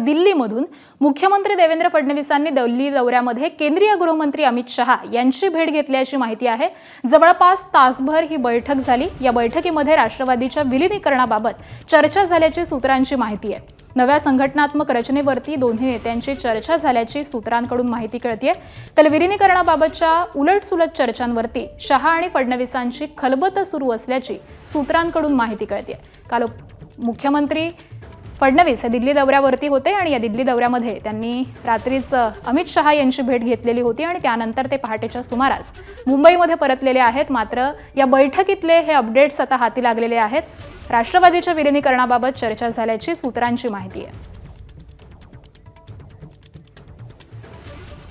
दिल्लीमधून मुख्यमंत्री देवेंद्र फडणवीसांनी दिल्ली दौऱ्यामध्ये केंद्रीय गृहमंत्री अमित शहा यांची भेट घेतल्याची माहिती आहे। जवळपास तासभर ही बैठक झाली। या बैठकीमध्ये राष्ट्रवादीच्या विलीनीकरणाबाबत चर्चा झाल्याची सूत्रांची माहिती आहे। नव्या संघटनात्मक रचनेवरती दोन्ही नेत्यांची चर्चा झाल्याची सूत्रांकडून माहिती कळतेय। तर विलीनीकरणाबाबतच्या उलटसुलट चर्चांवरती शहा आणि फडणवीसांची खलबत सुरू असल्याची सूत्रांकडून माहिती कळतेय। काल मुख्यमंत्री फडणवीस हे दिल्ली दौऱ्यावरती होते आणि या दिल्ली दौऱ्यामध्ये त्यांनी रात्रीच अमित शहा यांची भेट घेतलेली होती आणि त्यानंतर ते पहाटेच्या सुमारास मुंबईमध्ये परतलेले आहेत। मात्र या बैठकीतले हे अपडेट्स आता हाती लागलेले आहेत। राष्ट्रवादीच्या विलीनीकरणाबाबत चर्चा झाल्याची सूत्रांची माहिती आहे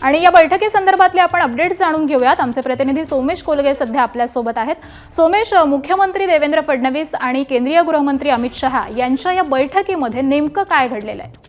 आणि या बैठकीसंदर्भातले आपण अपडेट्स जाणून घेऊयात। आमचे प्रतिनिधी सोमेश कोलगे सध्या आपल्या सोबत आहेत। सोमेश, मुख्यमंत्री देवेंद्र फडणवीस आणि केंद्रीय गृहमंत्री अमित शहा यांच्या या बैठकीमध्ये नेमकं काय घडलेलं आहे?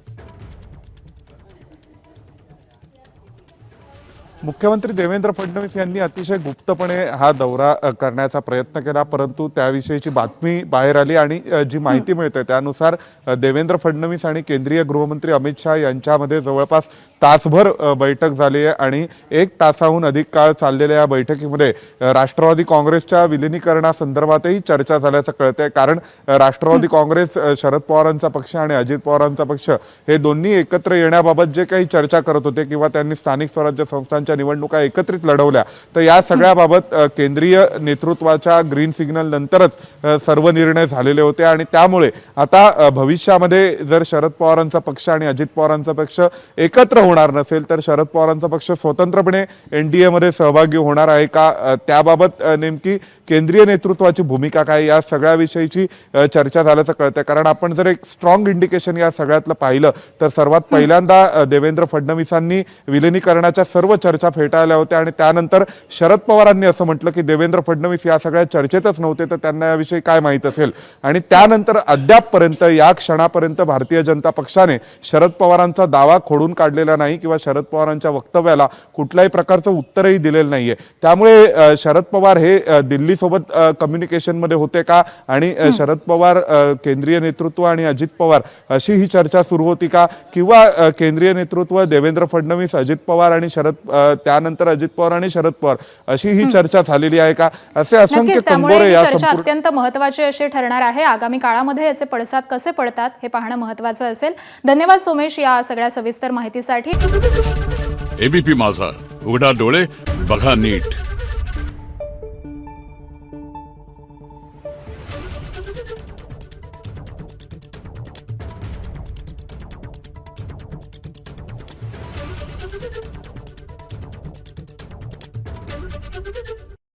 मुख्यमंत्री देवेंद्र फडणवीस यांनी अतिशय गुप्तपणे हा दौरा करण्याचा प्रयत्न केला, परंतु त्याविषयीची बातमी बाहेर आली आणि जी माहिती मिळते त्यानुसार देवेंद्र फडणवीस आणि केंद्रीय गृहमंत्री अमित शहा यांच्यामध्ये जवळपास तासभर बैठक झाली आहे आणि 1 तासाहून अधिक काळ चाललेल्या या बैठकीमध्ये राष्ट्रवादी काँग्रेसच्या विलीनीकरणासंदर्भातही चर्चा झाल्याचं कळतंय। कारण राष्ट्रवादी काँग्रेस, शरद पवारांचा पक्ष आणि अजित पवारांचा पक्ष हे दोन्ही एकत्र येण्याबाबत जे काही चर्चा करत होते किंवा त्यांनी स्थानिक स्वराज्य संस्थांच्या निवडणुका एकत्रित लढवल्या, तर या सगळ्याबाबत केंद्रीय नेतृत्वाच्या ग्रीन सिग्नल नंतरच सर्व निर्णय झालेले होते आणि त्यामुळे आता भविष्यामध्ये जर शरद पवारांचा पक्ष आणि अजित पवारांचा पक्ष एकत्र होणार नसेल तर शरद पवारांचा पक्ष स्वतंत्रपणे एनडीए मध्ये सहभागी होणार आहे का, त्याबाबत नेमकी केंद्रीय नेतृत्वाची भूमिका काय, या सगळ्याविषयीची चर्चा झाल्याचं कळतंय। कारण आपण जर एक स्ट्रॉंग इंडिकेशन या सगळ्यातलं पाहिलं तर सर्वात पहिल्यांदा देवेंद्र फडणवीसांनी विलीनीकरणाच्या सर्व चर्चा फेटाळल्या होत्या आणि त्यानंतर शरद पवारांनी असं म्हटलं की देवेंद्र फडणवीस या सगळ्या चर्चेतच नव्हते, तर त्यांना याविषयी काय माहीत असेल। आणि त्यानंतर अद्यापपर्यंत या क्षणापर्यंत भारतीय जनता पक्षाने शरद पवारांचा दावा खोडून काढलेला नाही किंवा शरद पवारांच्या वक्तव्याला कुठल्याही प्रकारचं उत्तरही दिलेलं नाहीये। त्यामुळे शरद पवार हे दिल्ली सोबत कम्युनिकेशन मध्ये होते का आणि शरद पवार, केंद्रीय नेतृत्व आणि अजित पवार अशी ही चर्चा सुरू होती का, किंवा केंद्रीय नेतृत्व देवेंद्र फडणवीस, अजित पवार आणि त्यानंतर अजित पवार आणि शरद पवार अशी ही चर्चा झालेली आहे का, असे असंख्य कंगोरे या चर्चा अत्यंत महत्त्वाची अशी ठरणार आहे। आगामी काळामध्ये याचे पडसाद कसे पडतात हे पाहणं महत्त्वाचं असेल। धन्यवाद सोमेश या सगळ्या सविस्तर माहितीसाठी। एबीपी माझा, उघडा डोळे बघा नीट।